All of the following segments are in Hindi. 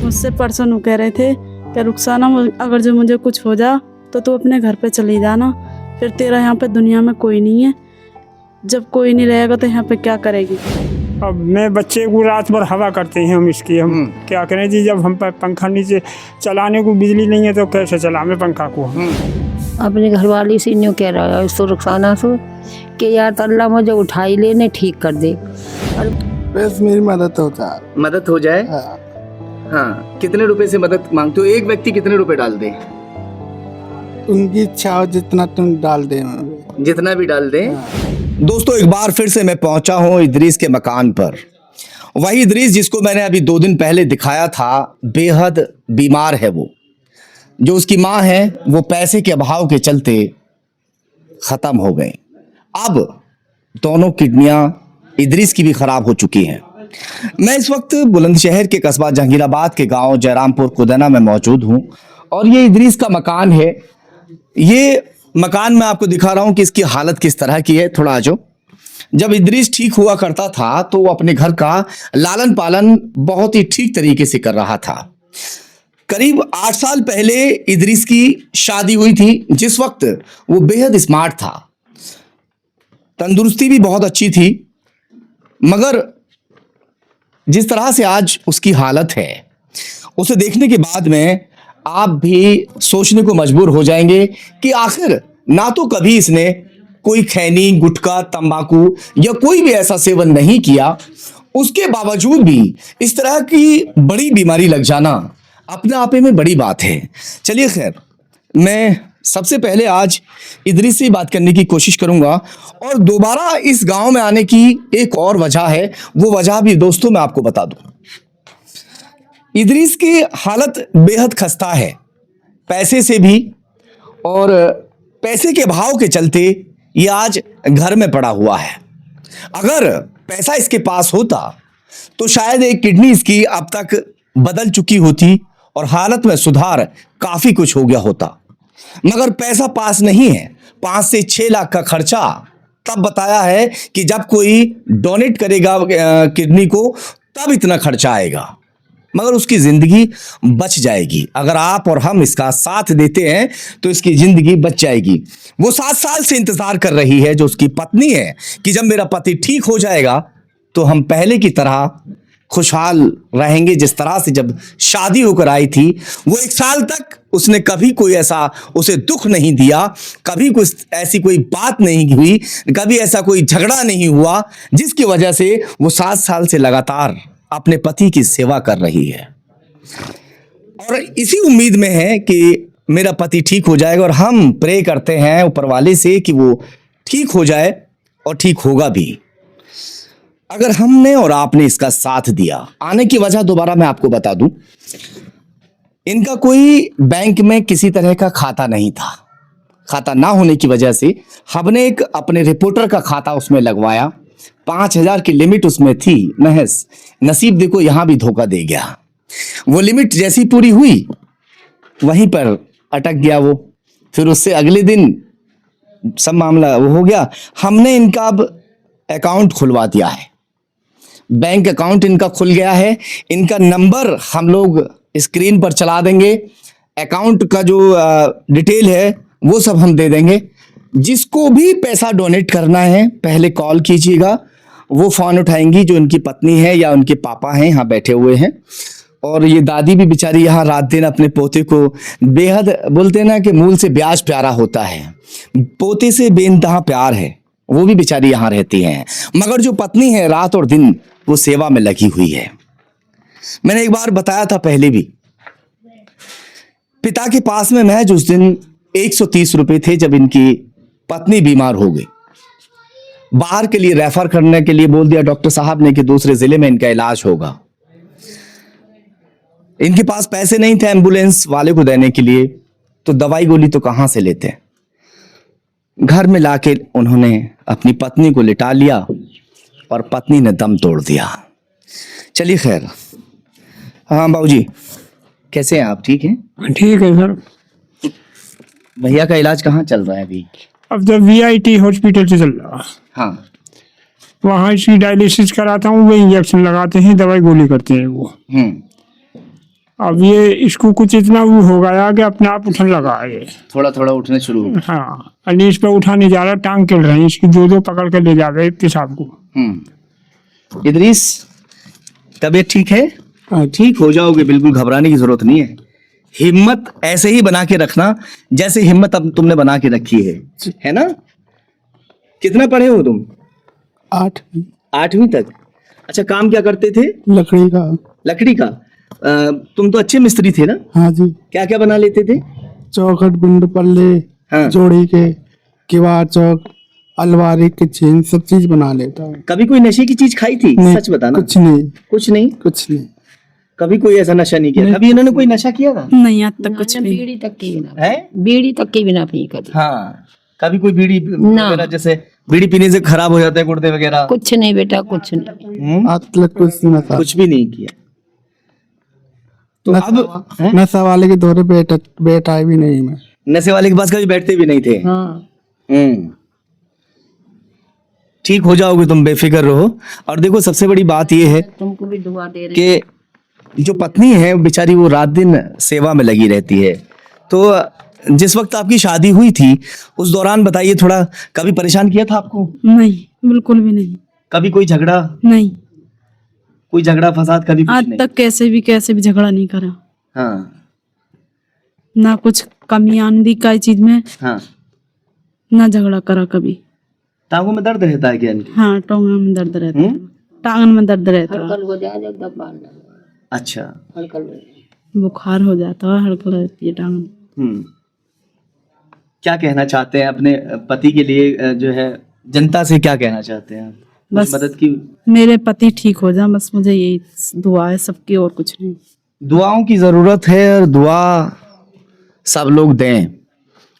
मुझसे परसों नु कह रहे थे कि रुखसाना अगर जो मुझे कुछ हो जा तो तू अपने घर पे चली जाना, फिर तेरा यहाँ पे दुनिया में कोई नहीं है, जब कोई नहीं रहेगा तो यहाँ पे क्या करेगी। अब मैं बच्चे को रात भर हवा करते हैं हम इसकी, हम क्या करें जी, जब हम पर पंखा नीचे चलाने को बिजली नहीं है तो कैसे चलावे पंखा को। अपनी घरवाली से न्यू कह रहा है इसको रुखसाना से कि यार अल्लाह मुझे उठाई लेने ठीक कर दे और बस मेरी मदद हो जाए। मदद हो जाए। हाँ, कितने रुपए से मदद मांगते हो? एक व्यक्ति कितने रुपए डाल दे? उनकी इच्छा हो जितना तुम डाल दे, जितना भी डाल दे। दोस्तों, एक बार फिर से मैं पहुंचा हूं इदरीस के मकान पर। वही इदरीस जिसको मैंने अभी 2 दिन पहले दिखाया था, बेहद बीमार है वो। जो उसकी माँ है वो पैसे के अभाव के चलते खत्म हो गए। अब दोनों किडनियां इदरीस की भी खराब हो चुकी हैं। मैं इस वक्त बुलंदशहर के कस्बा जहांगीराबाद के गांव जयरामपुर कुदना में मौजूद हूं और ये इदरीस का मकान है। ये मकान मैं आपको दिखा रहा हूं कि इसकी हालत किस तरह की है। थोड़ा आ जाओ। जब इदरीस ठीक हुआ करता था तो वो अपने घर का लालन पालन बहुत ही ठीक तरीके से कर रहा था। करीब 8 साल पहले इदरीस की शादी हुई थी, जिस वक्त वो बेहद स्मार्ट था, तंदुरुस्ती भी बहुत अच्छी थी, मगर जिस तरह से आज उसकी हालत है उसे देखने के बाद में आप भी सोचने को मजबूर हो जाएंगे कि आखिर ना तो कभी इसने कोई खैनी, गुटखा, तंबाकू या कोई भी ऐसा सेवन नहीं किया, उसके बावजूद भी इस तरह की बड़ी बीमारी लग जाना अपने आप में बड़ी बात है। चलिए खैर, मैं सबसे पहले आज इदरीस से बात करने की कोशिश करूंगा और दोबारा इस गांव में आने की एक और वजह है। वो वजह भी दोस्तों मैं आपको बता दूं। इदरीस की हालत बेहद खस्ता है, पैसे से भी, और पैसे के भाव के चलते ये आज घर में पड़ा हुआ है। अगर पैसा इसके पास होता तो शायद एक किडनी इसकी अब तक बदल चुकी होती और हालत में सुधार काफी कुछ हो गया होता, मगर पैसा पास नहीं है। 5 से 6 लाख का खर्चा तब बताया है कि जब कोई डोनेट करेगा किडनी को तब इतना खर्चा आएगा, मगर उसकी जिंदगी बच जाएगी। अगर आप और हम इसका साथ देते हैं तो इसकी जिंदगी बच जाएगी। वो 7 साल से इंतजार कर रही है, जो उसकी पत्नी है, कि जब मेरा पति ठीक हो जाएगा तो हम पहले की तरह खुशहाल रहेंगे जिस तरह से जब शादी होकर आई थी। वो 1 साल तक उसने कभी कोई ऐसा उसे दुख नहीं दिया, कभी कुछ ऐसी कोई बात नहीं हुई, कभी ऐसा कोई झगड़ा नहीं हुआ, जिसकी वजह से वो 7 साल से लगातार अपने पति की सेवा कर रही है और इसी उम्मीद में है कि मेरा पति ठीक हो जाएगा। और हम प्रे करते हैं ऊपर वाले से कि वो ठीक हो जाए और ठीक होगा भी, अगर हमने और आपने इसका साथ दिया। आने की वजह दोबारा मैं आपको बता दूं, इनका कोई बैंक में किसी तरह का खाता नहीं था। खाता ना होने की वजह से हमने एक अपने रिपोर्टर का खाता उसमें लगवाया। 5,000 की लिमिट उसमें थी महज। नसीब देखो यहां भी धोखा दे गया। वो लिमिट जैसी पूरी हुई वहीं पर अटक गया वो। फिर उससे अगले दिन सब मामला वो हो गया। हमने इनका अब अकाउंट खुलवा दिया है, बैंक अकाउंट इनका खुल गया है। इनका नंबर हम लोग स्क्रीन पर चला देंगे। अकाउंट का जो डिटेल है वो सब हम दे देंगे। जिसको भी पैसा डोनेट करना है पहले कॉल कीजिएगा, वो फोन उठाएंगी जो उनकी पत्नी है या उनके पापा हैं, यहाँ बैठे हुए हैं। और ये दादी भी बेचारी यहाँ रात दिन अपने पोते को बेहद, बोलते हैं ना कि मूल से ब्याज प्यारा होता है, पोते से बेइंतहा प्यार है, वो भी बेचारी यहाँ रहती हैं। मगर जो पत्नी है रात और दिन वो सेवा में लगी हुई है। मैंने एक बार बताया था पहले भी, पिता के पास में महज उस दिन 130 रुपए थे जब इनकी पत्नी बीमार हो गई। बाहर के लिए रेफर करने के लिए बोल दिया डॉक्टर साहब ने कि दूसरे जिले में इनका इलाज होगा। इनके पास पैसे नहीं थे एम्बुलेंस वाले को देने के लिए, तो दवाई गोली तो कहां से लेते। घर में लाके उन्होंने अपनी पत्नी को लिटा लिया और पत्नी ने दम तोड़ दिया। चलिए खैर। हाँ बाबूजी, कैसे हैं आप? ठीक हैं? ठीक है सर। भैया का इलाज कहाँ चल रहा है अभी? अब तो VIT हॉस्पिटल से चल रहा। हाँ, वहाँ इसकी डायलिसिस कराता हूँ, वो इंजेक्शन लगाते हैं, दवाई गोली करते हैं वो। अब ये इसको कुछ इतना वो हो गया कि अपने आप उठने लगा है ये। थोड़ा थोड़ा उठने शुरू हो गए। हाँ, अली इस पे उठा नहीं जा रहा, टांग चल रही है इसकी, दो पकड़ के ले जा रहे पेशाब को। इदरीस, तबीयत ठीक है? हाँ, ठीक हो जाओगे, बिल्कुल घबराने की जरूरत नहीं है। हिम्मत ऐसे ही बना के रखना जैसे हिम्मत अब तुमने बना के रखी है ना? कितना पढ़े हो तुम? 8 8वीं तक। अच्छा, काम क्या करते थे? लकड़ी का। लकड़ी का। तुम तो अच्छे मिस्त्री थे ना? हाँ जी, क्या क्या बना लेते थे? चौखट, बिंड, पल्ले, हाँ। जोड़ी के, किवाड़ चौक, अलमारी, किचन, सब चीज बना लेता है। कभी कोई नशे की चीज खाई थी? नहीं, सच बताना। कुछ नहीं, कुछ नहीं? कुछ नहीं। कभी कोई ऐसा नशा नहीं किया? कभी इन्होंने कोई नशा किया था? नहीं, आज तक कुछ भी। बीड़ी तक की बिना है? बीड़ी तक की बिना पी कभी। हाँ, कभी कोई बीड़ी ना। वगैरह, जैसे बीड़ी पीने से खराब हो जाते हैं गुर्दे वगैरह? कुछ नहीं बेटा, कुछ नहीं। आज तक कुछ नहीं था। कुछ भी नहीं किया। तो अब हैं? नशा वाले के दौरे बैठा भी नहीं मैं। नशे वाले के पास कभी बैठते भी नहीं थे? हाँ, ठीक हो जाओगे तुम, बेफिक्र रहो। और देखो, सबसे बड़ी बात ये है तुमको भी दुआ दे रहे। कि जो पत्नी है बेचारी, वो रात दिन सेवा में लगी रहती है। तो जिस वक्त आपकी शादी हुई थी उस दौरान बताइए थोड़ा, कभी परेशान किया था आपको? नहीं, बिल्कुल भी नहीं। कभी कोई झगड़ा, नहीं, कोई झगड़ा फसाद कभी कुछ आज नहीं? तक कैसे भी झगड़ा नहीं करा। हाँ ना कुछ कमी आंदी का चीज में, हाँ। ना झगड़ा करा कभी। टांगों में दर्द रहता है क्या इनके? हाँ, टांगन में दर्द रहता है। टांगन में दर्द रहता है। हड़कल हो जाए जब दब बांध दो। अच्छा। हड़कल हो जाए। बुखार हो जाता है, हड़कल रहती है टांगन। क्या कहना चाहते हैं अपने पति के लिए, जो है जनता से क्या कहना चाहते हैं आप? कुछ बस मदद की मेरे पति ठीक हो जाए, बस मुझे यही दुआ है सबकी, और कुछ नहीं। दुआओं की जरूरत है, और दुआ सब लोग दें।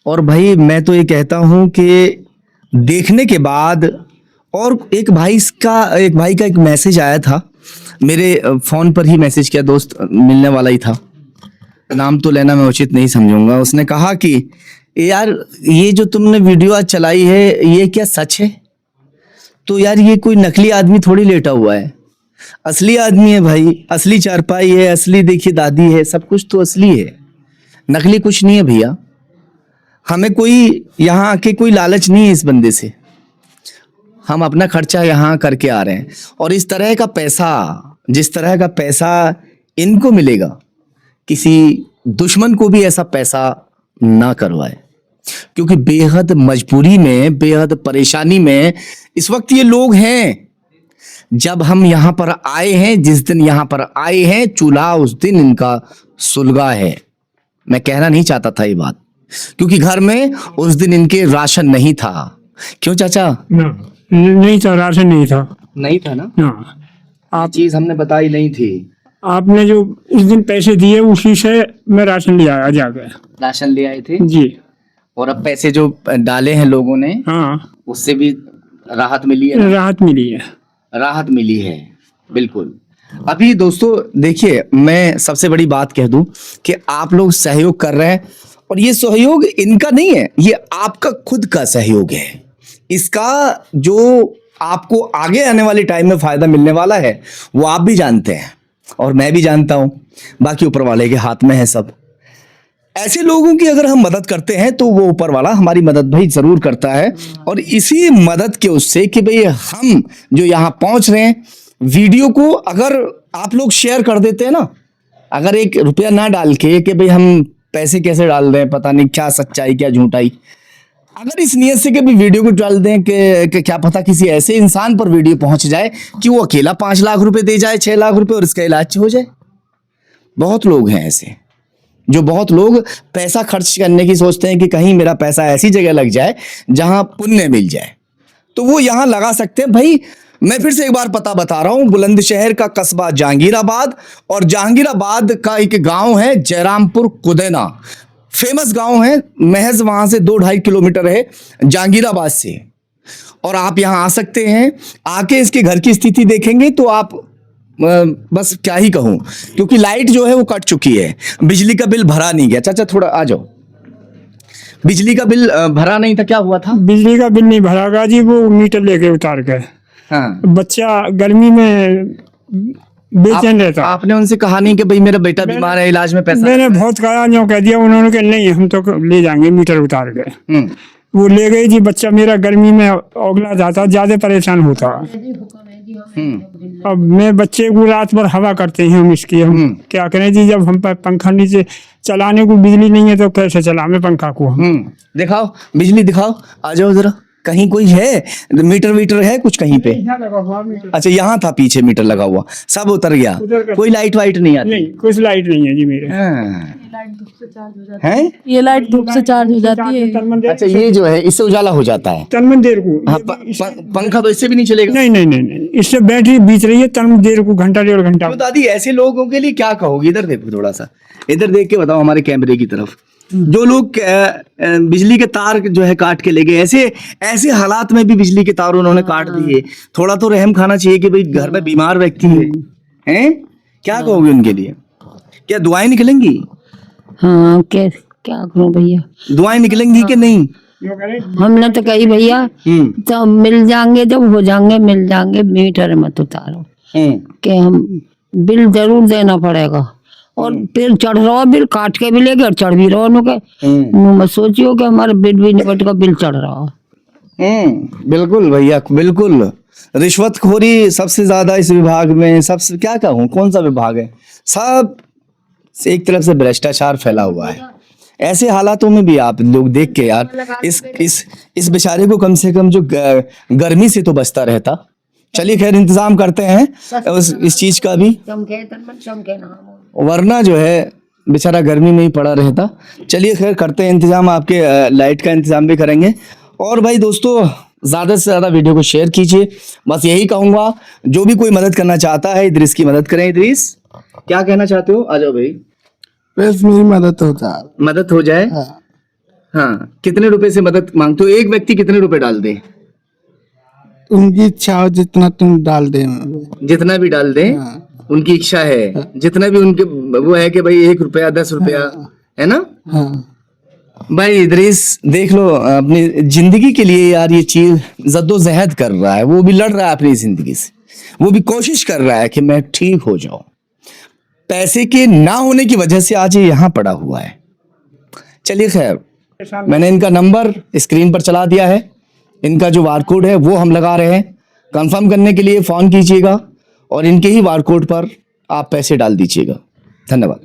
और भाई मैं तो ये कहता हूं कि देखने के बाद, और एक भाई का एक मैसेज आया था मेरे फोन पर ही, मैसेज किया, दोस्त मिलने वाला ही था, नाम तो लेना मैं उचित नहीं समझूंगा। उसने कहा कि यार ये जो तुमने वीडियो आज चलाई है ये क्या सच है? तो यार ये कोई नकली आदमी थोड़ी लेटा हुआ है, असली आदमी है भाई, असली चारपाई है, असली देखिए दादी है, सब कुछ तो असली है, नकली कुछ नहीं है भैया। हमें कोई यहाँ आके कोई लालच नहीं है इस बंदे से, हम अपना खर्चा यहाँ करके आ रहे हैं। और इस तरह का पैसा, जिस तरह का पैसा इनको मिलेगा, किसी दुश्मन को भी ऐसा पैसा ना करवाए, क्योंकि बेहद मजबूरी में, बेहद परेशानी में इस वक्त ये लोग हैं। जब हम यहाँ पर आए हैं, जिस दिन यहाँ पर आए हैं, चूल्हा उस दिन इनका सुलगा है। मैं कहना नहीं चाहता था ये बात, क्योंकि घर में उस दिन इनके राशन नहीं था। क्यों चाचा? ना, नहीं था, राशन नहीं था। नहीं था ना? हाँ, आप चीज हमने बताई नहीं थी। आपने जो उस दिन पैसे दिए उसी से मैं राशन ले आया जाकर। राशन ले आए थे जी। और अब पैसे जो डाले हैं लोगों ने, हाँ, उससे भी राहत मिली है ना? राहत मिली है। राहत मिली है, बिल्कुल। अभी दोस्तों देखिए, मैं सबसे बड़ी बात कह दूं कि आप लोग सहयोग कर रहे हैं, और ये सहयोग इनका नहीं है, ये आपका खुद का सहयोग है। इसका जो आपको आगे आने वाले टाइम में फायदा मिलने वाला है वो आप भी जानते हैं और मैं भी जानता हूं, बाकी ऊपर वाले के हाथ में है सब। ऐसे लोगों की अगर हम मदद करते हैं तो वो ऊपर वाला हमारी मदद भाई जरूर करता है। और इसी मदद के उससे कि भाई हम जो यहाँ पहुंच रहे हैं, वीडियो को अगर आप लोग शेयर कर देते हैं ना, अगर 1 रुपया ना डाल के कि भाई हम पैसे कैसे डाल रहे हैं, पता नहीं क्या सच्चाई क्या झूठाई, अगर इस नियत से कि भी वीडियो को डाल दें कि क्या पता किसी ऐसे इंसान पर वीडियो पहुंच जाए कि वो अकेला 5 लाख रुपए दे जाए, 6 लाख रुपए, और इसका इलाज हो जाए। बहुत लोग हैं ऐसे, जो बहुत लोग पैसा खर्च करने की सोचते हैं कि कहीं मेरा पैसा ऐसी जगह लग जाए जहां पुण्य मिल जाए, तो वो यहां लगा सकते हैं। भाई मैं फिर से एक बार पता बता रहा हूं, बुलंदशहर का कस्बा जहांगीराबाद, और जहांगीराबाद का एक गांव है जयरामपुर कुदेना, फेमस गांव है, महज वहां से 2-2.5 किलोमीटर है जहांगीराबाद से। और आप यहां आ सकते हैं, आके इसके घर की स्थिति देखेंगे तो आप बस क्या ही कहूं, क्योंकि लाइट जो है वो कट चुकी है, बिजली का बिल भरा नहीं गया। चाचा थोड़ा आ जाओ, बिजली का बिल भरा नहीं था, क्या हुआ था? बिजली का बिल नहीं भरा गा जी, वो मीटर लेके उतार गए। हाँ। बच्चा गर्मी में बेचैन रहता। आपने उनसे कहा नहीं कि भाई मेरा बेटा बीमार है, इलाज में पैसा? मैंने बहुत कहा, जो कह दिया उन्होंने कि नहीं हम तो ले जाएंगे मीटर उतार के। हम्म, वो ले गई जी। बच्चा मेरा गर्मी में ओगला जाता, ज्यादा परेशान होता। अब मैं बच्चे को रात भर हवा करते हैं हम इसकी, हम क्या करें जी। जब हम पंखा नीचे चलाने को बिजली नहीं है तो कैसे चलावे पंखा को हम। दिखाओ बिजली दिखाओ, आ जाओ जरा। कहीं कोई है मीटर वीटर है कुछ कहीं पे? अच्छा यहाँ था पीछे मीटर लगा हुआ, सब उतर गया। कोई लाइट वाइट नहीं आती? नहीं, कुछ लाइट नहीं है जी मेरे। हैं? ये लाइट धूप से चार्ज हो जाती है। अच्छा ये जो है इससे उजाला हो जाता है? तन देर को। हाँ, पंखा तो इससे भी नहीं चलेगा? नहीं नहीं नहीं नहीं, इससे बैटरी बीच रही है तन देर को, घंटा डेढ़ घंटा। तो दादी ऐसे लोगों के लिए क्या कहोगी? इधर देखो थोड़ा सा, इधर देख के बताओ हमारे कैमरे की तरफ। जो लोग बिजली के तार जो है काट के ले गए, ऐसे हालात में भी बिजली के तार उन्होंने काट दिए, थोड़ा तो रहम खाना चाहिए कि भाई घर में बीमार व्यक्ति है, हैं? क्या कहोगे उनके लिए? क्या दुआएं निकलेंगी? हाँ क्या करूं भैया, दुआएं निकलेंगी कि नहीं? हमने तो कही भैया तो मिल जाएंगे, जब हो जाएंगे मिल जाएंगे, मीटर मत उतारो कि हम बिल जरूर देना पड़ेगा। और फिर चढ़ रहा बिल, काट के भी ले गए और चढ़ भी रहा के। मैं सोचियो कि हमारे बिल भी निकट का बिल चढ़ रहा। बिल्कुल भैया बिल्कुल। रिश्वतखोरी सबसे ज्यादा इस विभाग में, सबसे क्या कहूँ कौन सा विभाग है, सब एक तरफ से भ्रष्टाचार फैला हुआ है। ऐसे हालातों में भी आप लोग देख के यार इस बेचारे को कम से कम जो गर्मी से तो बचता रहता। चलिए खैर इंतजाम करते हैं इस चीज का भी, वरना जो है बेचारा गर्मी में ही पड़ा रहता। चलिए खैर करते हैं इंतजाम, आपके लाइट का इंतजाम भी करेंगे। और भाई दोस्तों ज़्यादा से ज़्यादा वीडियो को शेयर कीजिए, बस यही कहूँगा। जो भी कोई मदद करना चाहता है इद्रिस की मदद करें। इद्रिस क्या कहना चाहते हो? आ जाओ भाई। बस मेरी मदद हो जाए। मदद हो जाए? हाँ, कितने रुपए से मदद मांगते हो? एक व्यक्ति कितने रुपए डाल दे? उनकी इच्छा हो जितना तुम डाल दे। जितना भी डाल दे, उनकी इच्छा है। जितना भी उनके वो है कि भाई 1 रुपया 10 रुपया, है ना? भाई इद्रिस देख लो अपनी जिंदगी के लिए यार ये चीज जद्दोजहद कर रहा है, वो भी लड़ रहा है अपनी जिंदगी से, वो भी कोशिश कर रहा है कि मैं ठीक हो जाऊं। पैसे के ना होने की वजह से आज ये यहाँ पड़ा हुआ है। चलिए खैर, मैंने इनका नंबर स्क्रीन पर चला दिया है, इनका जो बारकोड है वो हम लगा रहे हैं। कंफर्म करने के लिए फोन कीजिएगा और इनके ही बारकोड पर आप पैसे डाल दीजिएगा। धन्यवाद।